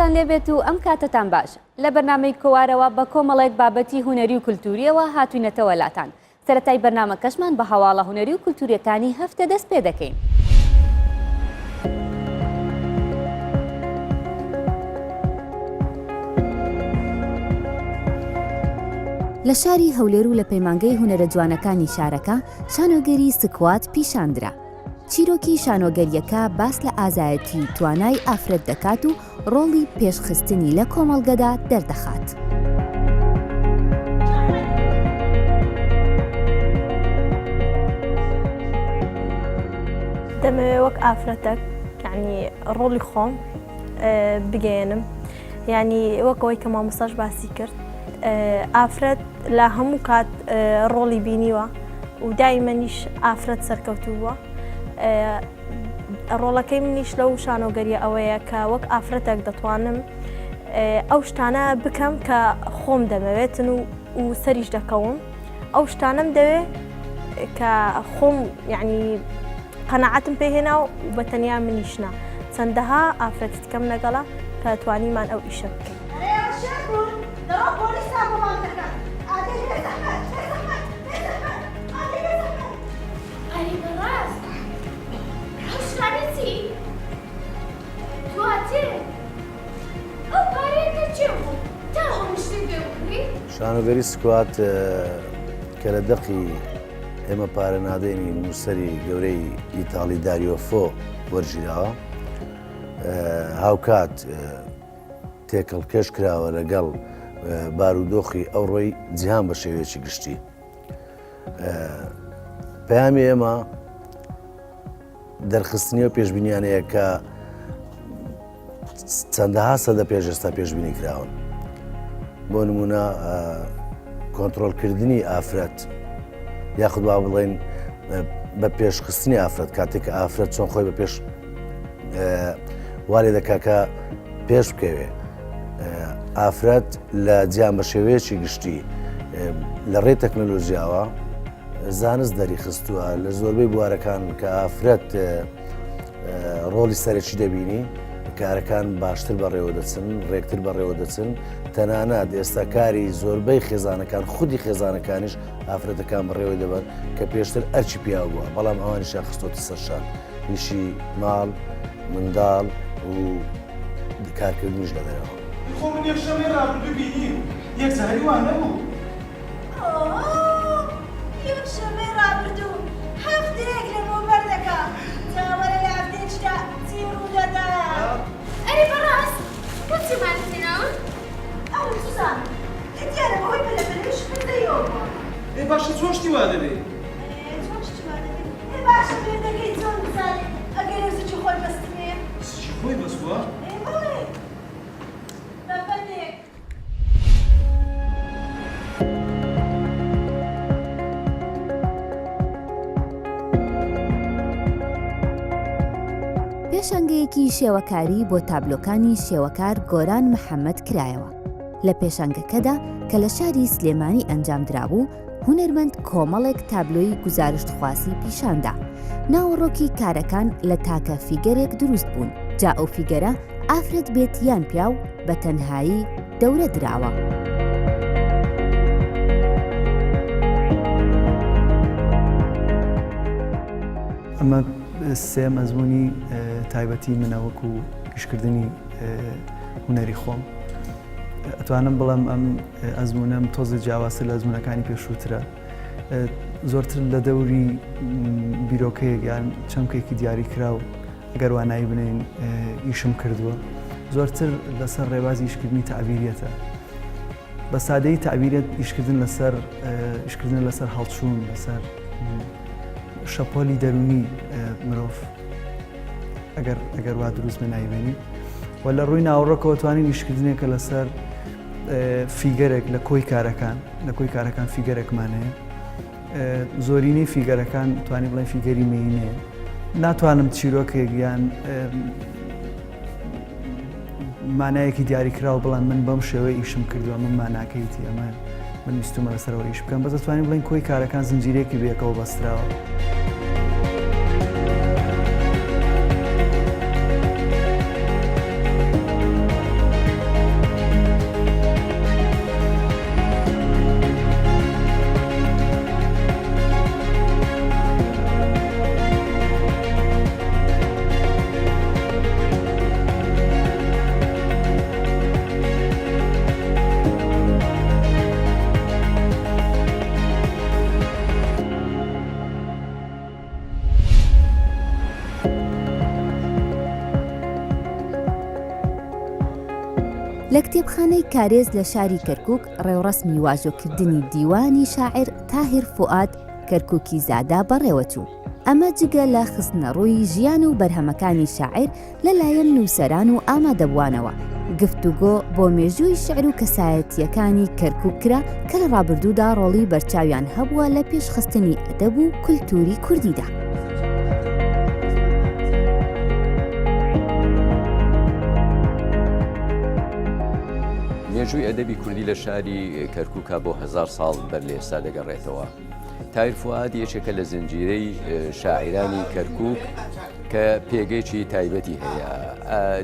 سوپاسان لێبێت و ئەم کاتتان باش لە بەرنامەی کۆوارەوە بە کۆمەڵێک بابەتی هونەری و کولتوریەوە هاتوینەتەوە لاتان. سەرەتای بەرنامەکەشمان بە هەواڵە هونەری و کولتوریەکانی هەفتە دەست پێ دەکەین. لە شاری هەولێر و لە پەیمانگەی هونەرە جوانەکانی شارەکە شانۆگەری سکوات پیشاندرا. چیرۆکی شانۆگەریەکە باس لە ئازایەتی توانای ئافرەت دەکات و ڕۆڵی پێشخستنی لە کۆمەڵگەدا دەردەخات. دەمەوێت وەک ئافرەتێک یعنی ڕۆڵی خۆم بگەێنم، یعنی وەکەوەی کە مامۆستاش باسی کرد، ئافرەت لە هەموو کات ڕۆڵی بینیوە و دایمەنیش ئافرەت سەرکەوتووە. ڕۆڵەکەی منیش لەو شانۆگەریە ئەوەیە کە وەک ئافرەتێک دەتوانم ئەو شتانە بکەم کە خۆم دەمەوێتن و سەریش دەکەوم. ئەو شتانەم دەوێت کە خۆم یعنی قەنەعەتم پێهێنا و بەتەنیا منیشنا. چەندەها ئافرەتی کەم لەگەڵا کە توانیمان ئەو ئیشە بکەین. شانۆگەری سکوات کە لە دەقی ئێمە پارە نادەینی نووسەری گەورەی ئیتاڵی داریۆفۆ وەرگیراوە، هاوکات تێکەڵکێش کراوە لەگەڵ بارودۆخی ئەو ڕۆی جیهان بە شێوەیەکی گشتی. پەیامی ئێمە دەرخستنی و پێشبینیانەیە کە چەندەها سەدە پێش ئێستا پێشبینی کراون. بۆ نمونە کۆنتڕۆلکردنی ئافرەت یاخود وا بڵێن بە پێشخستنی ئافرەت، کاتێک کە ئافرەت چۆن خۆی بە پێش وارێ دەکا کە پێش بکەوێ. ئافرەت لە جیان بە شێوەیەکی گشتی لە ڕێی تەکنۆلۆژیاوە زانست دەری خستووە لە زۆربەی بوارەکان کە ئافرەت ڕۆڵی سەرەکی دەبینی، کارەکان باشتر بەڕێوە دەچن، ڕێکتر بەڕێوە دەچن. تەنانەت ئێستا کاری زۆربەی خێزانەکان خودی خێزانەکانیش ئافرەتەکان بەڕێوەی دەبن کە پێشتر ئەرچی پیاو بووە، بەڵام ئەوانیشیان خستۆتە سەرشان، نیشی ماڵ، منداڵ و کارکردنیش لەدەرەوە. خۆ من یەکشەمەی ڕابردوو بینیم، یەک زاری وان نەبوو. یەکشەمەی ڕابردوو هەفتەیەک لەبۆ بەردەکە، چاوەڕێ لە هەفتەیەکدا چی ڕوو دەدا؟ ئەرێ بەڕاست بۆچیمان تێناون؟ ئەو سوزان دیارە بەهۆی بەلەبەلەوەی شکردەیەوە بووە. باشە چۆن شتی وا دەبێت؟ چۆن شتی وا دەبێت؟ باشە بێردەکەی چۆن بزانێت ئەگەر زوجی خۆی بەستمێ؟ زوجی خۆی بەستووە؟ بەڵێ بەبەندێک. پێشانگەیەکی شێوەکاری بۆ تابلۆکانی شێوەکار گۆران محەممەد کرایەوە. لە پێشانگەکەدا کە لە شاری سلێمانی ئەنجام درابوو، هونەرمەند کۆمەڵێک تابلۆی گزارشتخواسی پیشاندا. ناوەڕۆکی کارەکان لە تاکە فیگەرێک دروست بوون، جا ئەو فیگەرە ئافرەت بێت یان پیا و بە تەنهایی دەورە دراوە. ئەمە سێ مەزموونی تایبەتی منەوەکو گشتکردنی هونەری خۆم. ئەتوانم بڵم ئەم ئەزمونەم تۆزە جیاوازتر لە ئەزمونەکانی پێشووترە، زۆرتر لە دەوری بیرۆکەیەک یان چەمکێکی دیاری کرا و ئەگەر وانایی بنین ئیشم کردووە، زۆرتر لەسەر ڕێبازی ئیشکردنی تعبیریەتە. بە سادەی تعبیرێت ئیشکردن لەسەر هەڵچوون، لەسەر شەپۆلی دەرونی مرۆڤ ئەگەر وا دروست نایبێنی، و لە ڕووی ناوەڕۆکەوە توانین ئیشکردنێکە لەسەر فیگەرێک لە کۆی کارەکان فیگەرێکمانەیە. زۆرینەی فیگەرەکان توانی بڵێن فیگەری مینەیە. ناتوانم چیرۆکێک یان مانایەکی دیاریکراوە بڵام من بەم شێوەیە ئیشم کردووە، من ماناکەیتی ئەمە من ویستومە لەسەرەوە ئیش بکەم، بەس دەتوانین بڵێن کۆی کارەکان زنجیرێکی بەیەکەوە بەستراوە. لە کتێبخانەی کارێز لە شاری کەرکووک ڕێوڕەسمی واژۆکردنی دیوانی شاعر تاهیر فوئاد کەرکووکی زادا بەڕێوەچوو. ئەمە جگە لە خستنەڕووی ژیان و بەرهەمەکانی شاعر لەلایەن نووسەران و ئامادەبوانەوە. گفتوگۆ بۆ مێژووی شعر و کەسایەتیەکانی کەرکووک کرا کە لە ڕابردوودا ڕۆڵی بەرچاویان هەبووە لە پێشخستنی ئەدەب و کولتوری کوردیدا. مێژووی ئەدەبی کوردی لە شاری کەرکووکە بۆ 1000 ساڵ بەر لە ئێستا دەگەڕێتەوە. تاهیر فوئاد یەکێکە لە زنجیرەی شاعرانی کەرکووک کە پێگەیکی تایبەتی هەیە.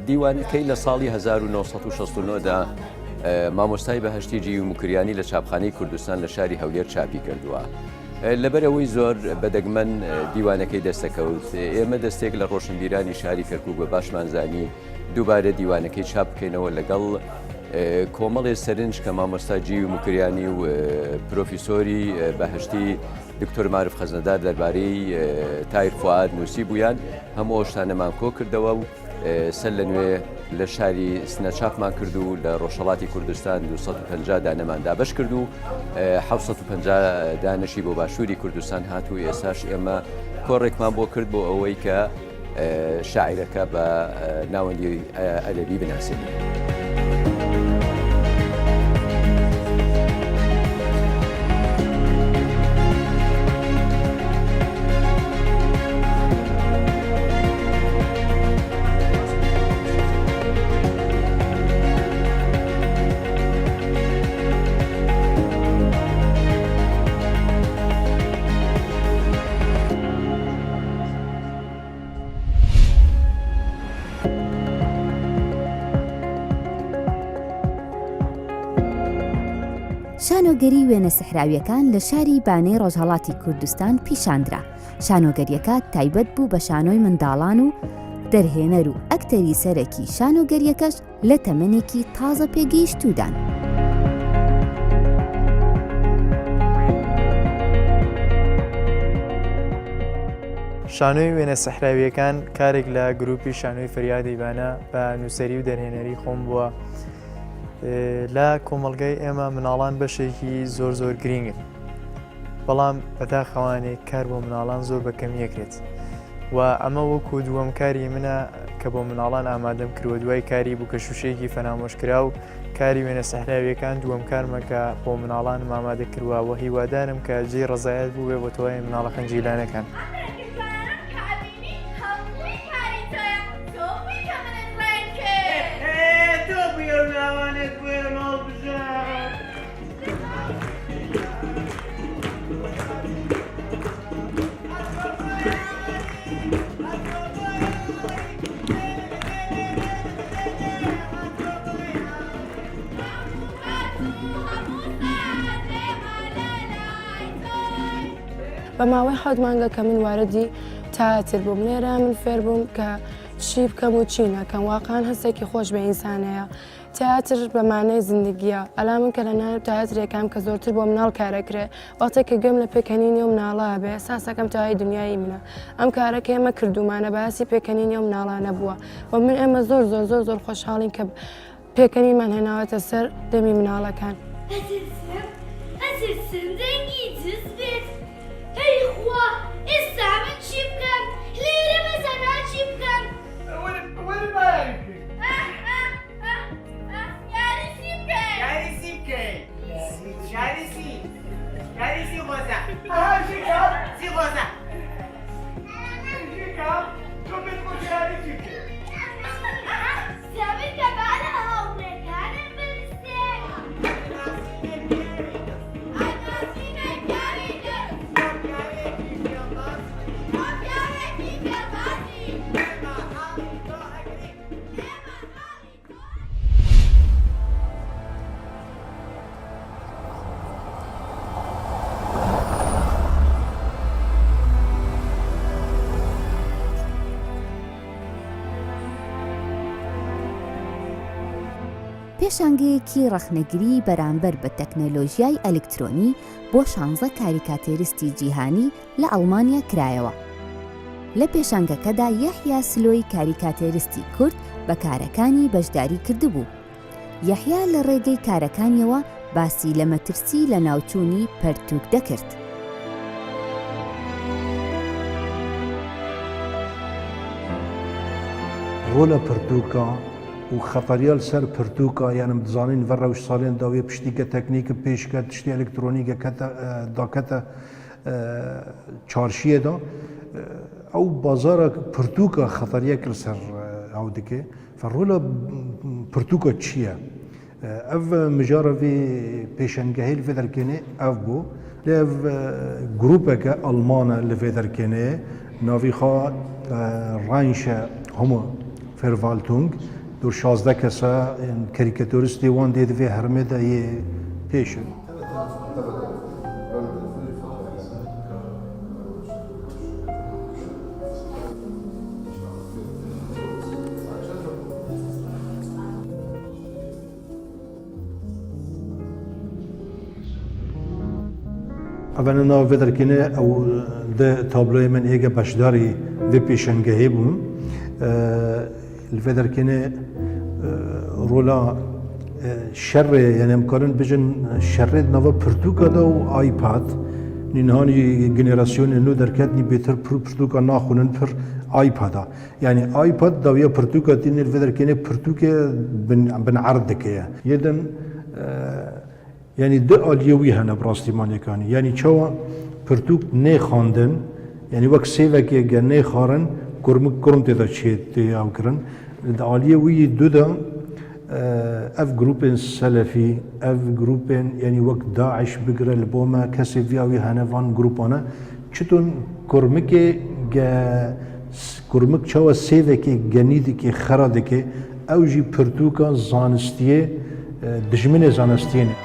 دیوانەکەی لە ساڵی 1969دا مامۆستای بەهەشتی جیوی مکریانی لە چاپخانەی کوردستان لە شاری هەولێر چاپی کردووە. لەبەرەوەی زۆر بەدەگمەن دیوانەکەی دەستەکەوت، ئێمە دەستێک لە ڕۆشنبیرانی شاری کەرکووک بە باشمانزانی دووبارە دیوانەکەی چاپ بکەینەوە لەگەڵ کۆمەڵێ سەرنج کە مامۆستا جیوی مکریانی و پرۆفیسۆری بەهەشتی دکتۆر معروف خەزنەدار دەربارەی تاهیر فوئاد نووسی بوویان، هەموو شتانەمان کۆ کردەوە و سەر لە نوێ لە شاری سنە چاپمان کرد و لە ڕۆژهەڵاتی کوردستان 250 دانەمان دابش کرد و 750 دانشی بۆ باشووری کوردستان هاتوو. ئێستاش ئێمە کۆڕێکمان بۆ کرد بۆ ئەوەی کە شاعیرەکە بە ناوەندی ئەدەبی بناسێنی. شانۆگەری وێنە سەحراویەکان لە شاری بانەی ڕۆژهەڵاتی کوردستان پیشاندرا. شانۆگەریەکە تایبەت بوو بە شانۆی منداڵان و دەرهێنەر و ئەکتەری سەرەکی شانۆگەریەکەش لە تەمەنێکی تازە پێگەیشتوودان. شانۆی وێنە سەحراویەکان کارێک لە گروپی شانۆی فریادی بانە بە نووسەری و دەرهێنەری خۆم بووە. لە کۆمەڵگەی ئێمە مناڵان بەشێکی زۆر گرنگن، بەڵام بەداخەوانێک کار بۆ مناڵان زۆر بەکەم یەکرێت و ئەمە وەکو دووەم کاری منە کە بۆ مناڵان ئامادەم کردوە دوای کاری بوو کە شوشەیەکی فەرامۆشکرا و کاری وێنە سەحراویەکان دووەم کارمەکە بۆ مناڵان ئامادە کردووە و هیوادارم کە جێی ڕزایەت بوو بێ بۆ تەواوی مناڵە خەنجیلانەکان. بە ماوەی 7 مانگە کە من واردی تایاتر بووم لێرە من فێر بووم کە چی بکەم و چی نەکەم. واقعان هەستێکی خۆش بە ئینسانەیە. تایاتر بە مانای زیندگیە. ئەلا من کە لە ناو تایاترێکم کە زۆرتر بۆ مناڵ کارەکرێ وەختێک کە گەم لە پێکەنینی و مناڵە بێ ساسەکەم تاوای دنیای منە. ئەم کارەکە ئێمە کردومانە باسی پێکەنینی و مناڵانە بووە و من ئێمە زۆر خۆشحاڵین کە پێکەنینمان هێناوەتە سەر دەمی مناڵەکان. ئێستا من چی بکەم؟ لێرە بەزەنا چی بکەم؟ یاریسی بکەین! یاریسی بکەین! یاریسی خۆزە! سی خۆزە! تۆ بێت خۆش یاریسی بکەین! سابت کە بانە هەوڵێکانم بنستێک! پێشانگەیەکی ڕەخنەگری بەرامبەر بە تەکنەلۆژیای ئەلکترۆنی بۆ 16 کاریکاتێریستی جیهانی لە ئەڵمانیا کرایەوە. لە پێشانگەکەدا یەحیا سلۆی کاریکاتێریستی کورد بە کارەکانی بەشداری کردبوو. یەحیا لە ڕێگەی کارەکانیەوە باسی لە مەترسی لە ناوچوونی پەرتووک دەکرد. ڕۆلە پرتووکە و خەتەریال سەر پرتووکە یانم دزانین بە ڕەوش ساڵێن داوێ پشتیکە تەکنیکە پێشکە تشتی ئەلکترۆنیکە داکەتە چارشیەدا ئەو بازارە پرتووکە خەتەریە کرد سەر ئەو دکێ ڕۆلە پرتووکە چییە؟ ئەv مجارە vê pêşengehê li vê derkênê ev bû lê ev grûpeke Alman e li vê derkênê navî xwe Rheinische Verwaltung dur 16 kesa karîkatûristê wan dê divê hermê de yê pêşin. Evvela nav vê derkênê ew di tabloyê min êge beşdarî vê pêşengehê bûn. Li vê derkênê rola şerrê yani em karin bijin şerrê di nava pirtûka da û iPad nînhanî generasyonê nû derketnî bêtir pirtûka naxwînin pir iPada. Yani iPad dawiya pirtûka tînê li vê derkênê pirtûkê bin erd dike. Yê din yani di aliyê wî hene bi rastîmanêkanî. Yani çawa pirtûk nêxandin yani wek sêvekê ge nêxarin kurmik kurum tê de çê ew kirin. Di aliyê wî du da ev grûpên selefî, ev grûpên yani wek Daeş bigire li bo me kesê vîya wî hene van grûpan e çitûn kurmikê ge kurmik çawa sêvekê genî dike xera dike ew jî pirtûka zanistiyê dijminê zanistiyê ne.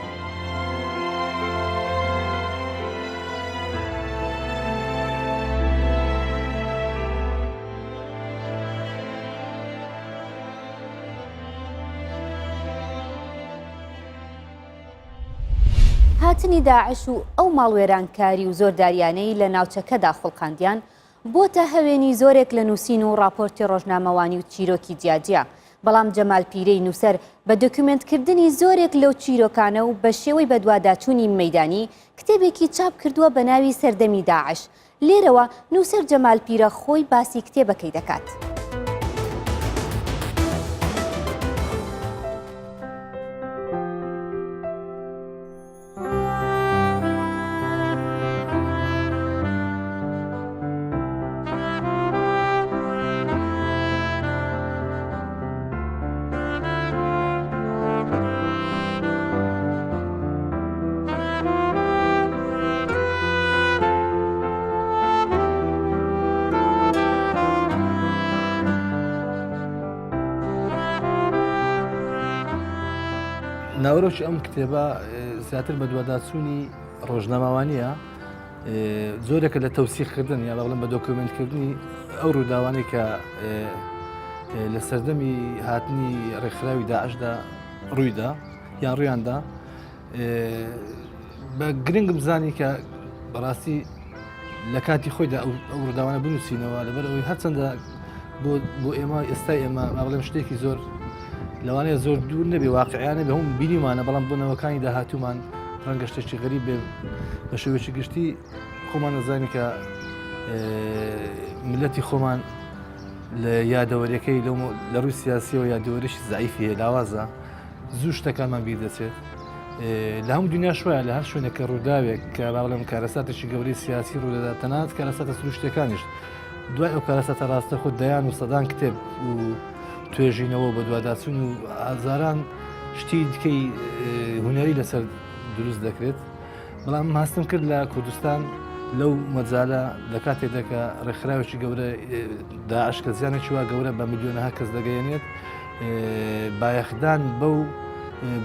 هاتنی داعش و ئەو ماڵوێرانکاری و زۆرداریانەی لە ناوچەکەدا خوڵقاندیان بۆتە هەوێنی زۆرێک لە نووسین و راپۆرتی ڕۆژنامەوانی و چیرۆکی جیاجیا. بەڵام جەمال پیرەی نووسەر بە دۆکیومنتکردنی زۆرێک لەو چیرۆکانە و بە شێوەی بەدواداچوونی مەیدانی کتێبێکی چاپ کردووە بە ناوی سەردەمی داعش. لێرەوە نووسەر جەمال پیرە خۆی باسی کتێبەکەی دەکات. ناوەڕۆکی ئەم کتێبە زیاتر بە دوواداچوونی ڕۆژنامەوانیە زۆرێکە لە تەوسیقکردن یا بەڵێن بە دۆکیومنتکردنی ئەو ڕووداوانەی کە لە سەردەمی هاتنی ڕێکخراوی داعشدا ڕوویدا یان ڕوویاندا بە گرنگم زانی کە بەڕاستی لە کاتی خۆیدا ئەو ڕووداوانە بنووسینەوە لەبەر ئەوەی هەرچەندە بۆ ئێمە ئێستای ئێمە بەڵێم شتێکی زۆر لەوانەیە زۆر دوور نەبێ واقعیانە بە هەموو بینیمانە بەڵام بۆنەوەکانی داهاتوومان ڕەنگە شتێکی غەریب بێ بە شێوەیەکی گشتی خۆمان نەزانی کە ملەتی خۆمان لە یادەوەریەکەی لە ڕووی سیاسیەوە یادەوەریشی زعیفی هەیە لاوازە زوو شتەکانمان بیر دەچێت لە هەموو دنیا شوایە لە هەر شوێنێکە ڕووداوێک کە باڵێم کارەساتێکی گەورەی سیاسی ڕوودەدا تەنانەت کارەساتە سروشتەکانیش دوای ئەو کارەساتە ڕاستە خۆ دەیان و سەدان کتێب و توێژینەوە بە دوواداچوون و ئازاران شتی دیکەی هونەری لەسەر دروست دەکرێت بەڵام هەستم کرد لە کوردستان لەو مەجالە لە کاتێکدا کە ڕێکخراوێکی گەورە داعش کە زیانێکی وا گەورە بە میلیۆنەها کەس دەگەیەنێت بایەخدان بەو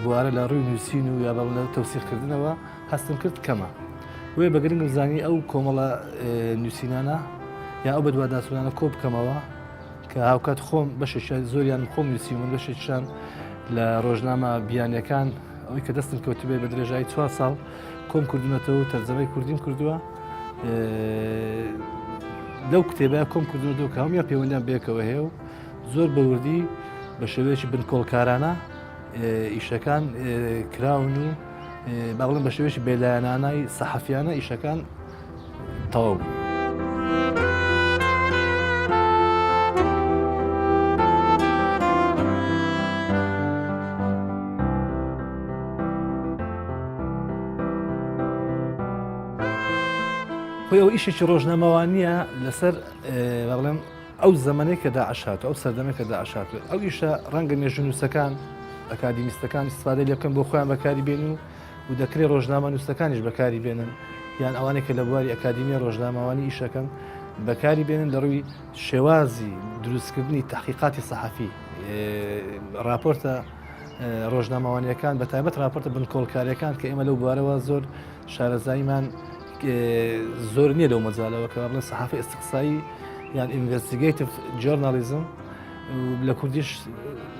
بوارە لە ڕووی نووسین و یا بەڵێ تەوسیقکردنەوە هەستم کرد کەمە وێ بە گرنگم زانی ئەو کۆمەڵە نووسینانە یا ئەو بە دوواداچوونانە کۆ بکەمەوە کە هاوکات خۆم بەشێکی زۆریان خۆم نووسیمون بەشێکیشان لە ڕۆژنامە بیانیەکان ئەوەی کە دەستم کەوتبێ بە درێژایی 4 ساڵ کۆم کردوونەتەوە و تەرجەمەی کوردیم کردووە لەو کتێبە کۆم کردوونەوە کە هەموویان پەیوەندیان بێکەوە هەیە و زۆر بەوردی بە شێوەیەکی بنکۆڵکارانە ئیشەکان کراون و با بڵێن بە شێوەیەکی بێلایەنانەی سەحەفیانە ئیشەکان تەواو بوو. خۆی ئەو ئیشێکی ڕۆژنامەوانیە لەسەر بڵێم ئەو زەمانەی کە داعش ئەو سەردەمێک کە داعش ئەو ئیشە ڕەنگە مێژونووسەکان ئەکادیمیستەکان استفادە لێ بکەن بۆ خۆیان بەکاری بێن و دەکرێت ڕۆژنامە نووسەکانیش بەکاری بێنن یان ئەوانێک کە لە بواری ئەکادیمی ڕۆژنامەوانی ئیشەکەن بەکاری بێنن لە ڕووی شێوازی دروستکردنی تحقیقاتی سەحەفی راپۆرتە ڕۆژنامەوانیەکان بە تایبەت راپۆرتە بنکۆڵکاریەکان کە ئێمە لەو بوارەوە زۆر شارەزاییمان زۆر نییە لەو مەجالەوە کە بڵێن سەحەفی ئستقسایی یان ئینڤستیگەیتیڤ جۆرنالیزم لە کوردیش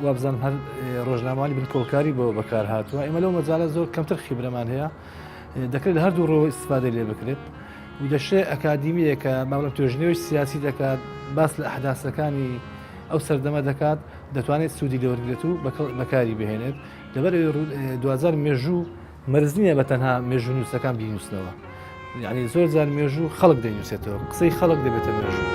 وابزانم هەر ڕۆژنامەوانی بنکۆڵکاری بۆ بەکار هاتووە ئێمە لەو مەجالە زۆر کەمتر خیبرەمان هەیە دەکرێت لە هەردوو ڕۆ استفادە لێ بکرێت و دەشێ ئەکادیمیە کە ماڵم توێژنەوەی سیاسی دەکات باس لە ئەحداسەکانی ئەو سەردەمە دەکات دەتوانێت سوودی لێوەرگێت و بەکاری بهێنێت لەبەر 2000 مێژوو مەرز نییە بە تەنها مێژوو نووسەکان بینووسنەوە یعنی زۆر جار مێژوو خەڵک دەینووسێتەوە قسەی خەڵک دەبێتە مێژوو.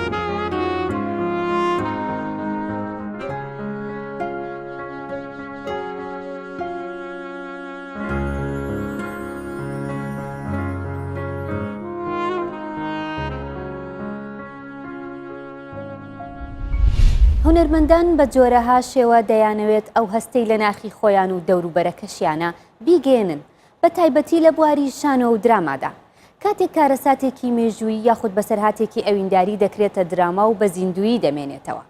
هونەرمەندان بە جۆرەها شێوە دەیانەوێت ئەو هەستەی لە ناخی خۆیان و دەوروبەرەکەشیانە بیگێنن بە تایبەتی لە بواری شانۆ و درامادا کاتێک کارەساتێکی مێژووی یاخود بەسەرهاتێکی ئەوینداری دەکرێتە دراما و بە زیندویی دەمێنێتەوە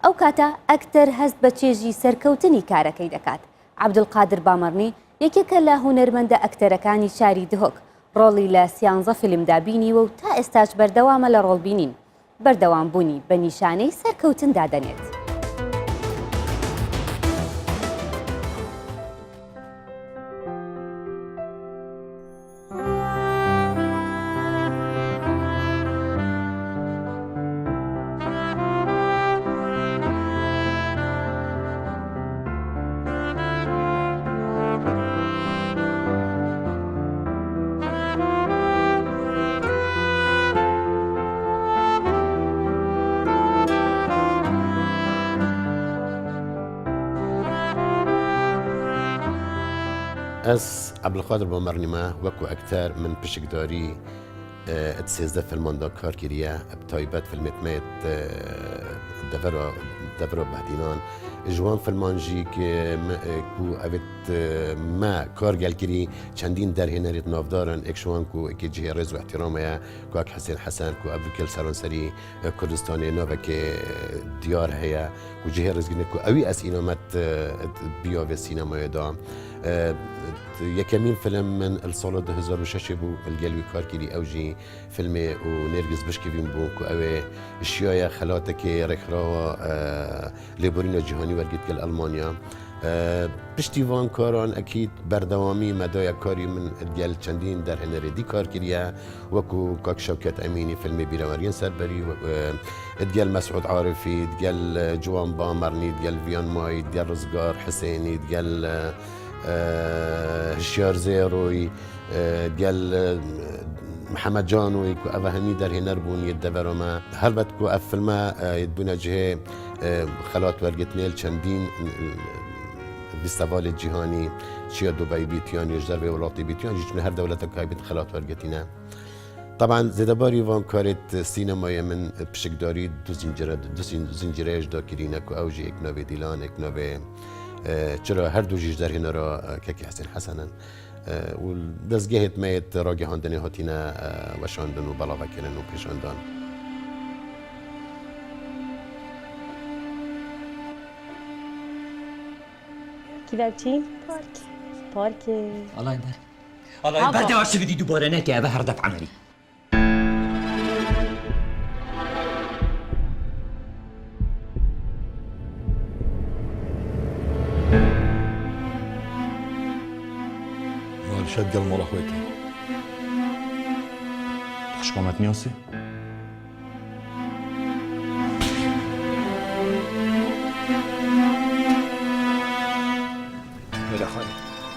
ئەو کاتە ئەکتەر هەست بە چێژی سەرکەوتنی کارەکەی دەکات. عەبدولقادر بامەڕنی یەکێکە لە هونەرمەندە ئەکتەرەکانی شاری دهۆک ڕۆڵی لە 13 فیلمدا بینیوە و تا ئێستاش بەردەوامە لە ڕۆڵبینین بەردەوام بوونی بە نیشانەی سەرکەوتندا دەنێت. ئەس عەبدولقادر بامەڕنیمە وەکو ئەکتەر من پشکداری 13 فیلماندا کار کردیە بتایبەت فیلمێتمێت دەڤەرۆ بەهدینان جوان فیلمانجی کو ئەوێت ما کارگەل کردی چەندین دەرهێنەرێت ناودارن ئێکشوان کو ئەکی جهێ ڕێز و احترامەیە کو ئەک حەسێن حەسەن کو ئەڤوکێل سەرانسەری کوردستانی ناوەکێ دیار هەیە و جهێ ڕێزگرنە کو ئەوی ئەسئینۆمەت بیاوێ سینەمایەدا یەکەمین فیلم من الساڵە 2006 بوو الگەلوی کار کردی ئەوژی فیلمێ و نێرگز بشکێبین بوو کو ئەوێ شیایە خەلاتێکی ڕێکخراوە لێبورینە جیهانی وەرگرتگەل ئەلمانیا پشتیوان کاران ئەکید بەردەوامی مەدایە کاری من گەل چەندین دەرهێنەرێدی کار کردیە وەکو کاک شەوکەت ئەمینی فیلمی بیرەوەریان سەربەری دگەل مەسعود عارفی دگەل جوان بامەڕنی دگەل ڤیان مای دگەل ڕزگار حسێنی دگەل هشیار زێڕۆی دگەل محەممەد جانوی کو ئەوە هەمی دەرهێنەر بوون یەدەبەرۆمە هەربەت کو ئەف فیلمە بوونە جهێ خەلات وەرگرتنێل چەندین فیستیڤالێ جیهانی چیە دوبەی بیتیان یەژدەر بێ وڵاتی بیتیان هیچ هەر دەولەتە کایبێت خەلات وەرگرتینە. طبعا زێدەباری وان کارێت سینەمایە من پشکداری دو زنجیرەیەشدا کردینە کو ئەوژی ئێک ناوێ دیلان ئێک ناوێ چرا هەردوو ژیش دەرهێنەرە کەکی حەسێن حەسەنن و دەستگەهێت مەیت ڕاگەهاندنی هاتینە وەشاندن و بەڵاوەکردن و پێشاندان. كذا بتي باركي الله يبارك الله يبارك بعد وش بدي دوباره ناكي هذا هردف عملي شد المرة خويتي تخش قامت نيوسي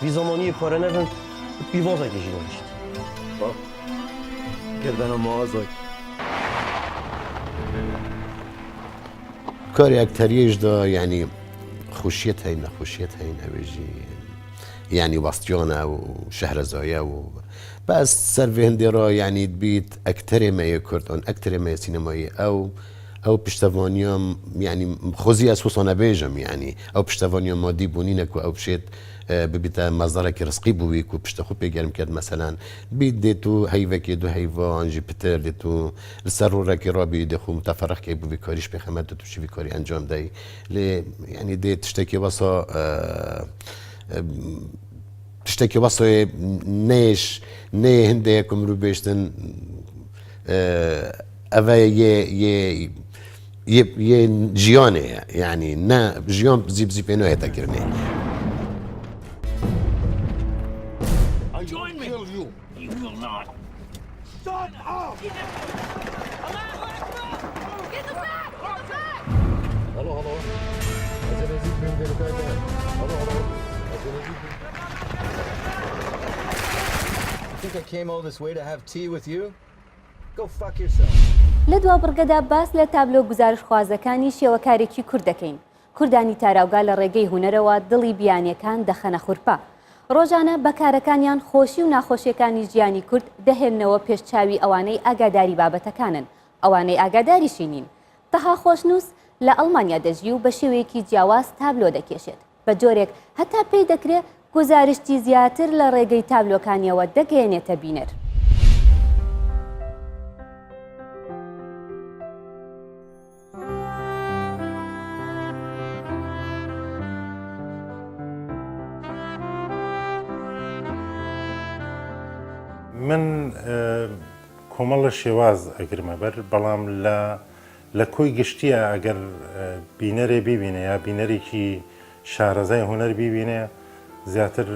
وی زمانی پاره نبن بیوازه کشی نوشت گردن موازک کاری اکتریش دا یعنی خوشیت هی نخوشیت هی نویجی يعني باستيونا وشهرزايا بس سر في هندي را يعني تبيت أكتر ما يكردون أكتر ما سينمائي أو بشتفانيا يعني خوزي أسوسنا بيجم يعني أو بشتفانيا مادي بونينك أو بشيت ببيتا مصدرك رزقي بويك وبشتخو بيجرم كاد مثلا بيت ديتو هيفا كيدو هيفا أنجي بتر ديتو السرورة كي رابي دخو متفرق كي بو بيكاريش بخمد دو تشي بيكاري أنجام داي يعني دي تشتكي وصا تشتكي وصا نيش ني هنديكم رو بيشتن أفا يه جيانه يعني نا جيان زيب إنه هتكرني. Join me. You will not. Shut up. Get the back. Hello. You think I came all this way to have tea with you? Go fuck yourself. لە دوا بڕگەدا باس لە تابلۆ گزارشخوازەکانی شێوەکارێکی کورد دەکەین. کوردانی تاراوگا لە ڕێگەی هونەرەوە دڵی بیانیەکان دەخەنە خوورپا. ڕۆژانە بەکارەکانیان خۆشی و ناخۆشیەکانی ژیانی کورد دەهێننەوە پێشچاوی ئەوانەی ئاگاداری بابەتەکانن، ئەوانەی ئاگاداریشی نین. تەها خۆشنووس لە ئەڵمانیا دەژی و بە شێوەیەکی جیاواز تابلۆ دەکێشێت. بە جۆرێک هەتا پێی دەکرێت گزارشتی زیاتر لە ڕێگەی تابلۆکانیەوە دەگەێنێتە بینەر. من کۆمەڵە شێواز ئەگرمە بەر بەڵام لە کۆی گشتیە ئەگەر بینەرێ ببینێ یا بینەرێکی شارەزای هوەر ببینێ زیاتر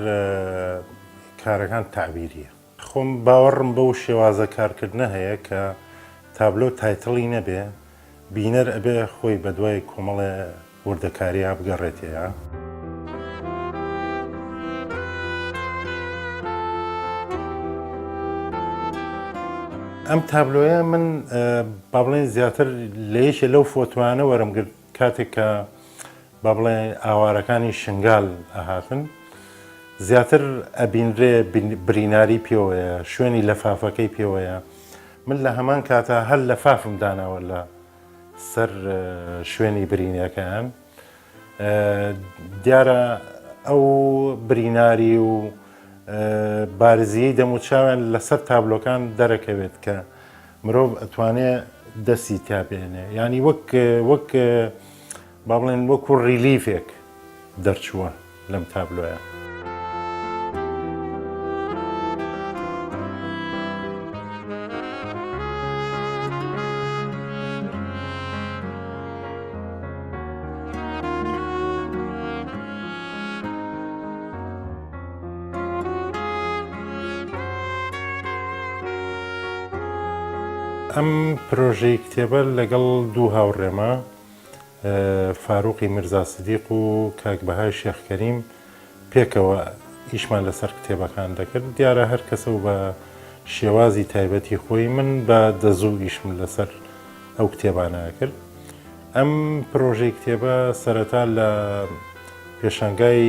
کارەکان تعبیریە. خۆم باوەڕم بەو شێوازە کارکردنە هەیە کە تابلۆ تایتڵی نەبێ بینەر ئەبێ خۆی بە دوای کۆمەڵە وردەکاریە بگەڕێتەیە. ئەم تابلۆیە من با بڵێن زیاتر لە یەکێ لەو فۆتوانە وەرم گرت کاتێک کە با بڵێ ئاوارەکانی شنگال ئەهاتن زیاتر ئەبینرێ بریناری پێوەیە شوێنی لەفافەکەی پێوەیە من لە هەمان کاتە هەر لەفافم داناوە لە سەر شوێنی برینەکەیان دیارە ئەو بریناری و بارزیی دەموچاویان لەسەر تابلۆکان دەرەکەوێت کە مرۆڤ ئەتوانێت دەستی تابێنێ ینی وەک با بڵێن وەکو ڕیلیفێک دەرچووە لەم تابلۆیە. ئەم پرۆژەی کتێبە لەگەڵ دوو هاوڕێمە فاروقی میرزا سدیق و کاکبەهای شێخکەریم پێکەوە ئیشمان لەسەر کتێبەکان دەکرد دیارە هەر کەسە و بە شێوازی تایبەتی خۆی من بە دەزوو ئیشم لەسەر ئەو کتێبانە کرد. ئەم پرۆژەی کتێبە سەرەتا لە پێشانگای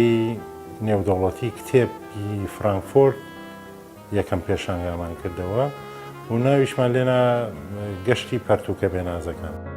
نێودەوڵەتی کتێبی فرانکفۆرت یەکەم پێشانگامان کردەوە و ناویشمان لێنا گەشتی پەرتووکە بێنازەکان.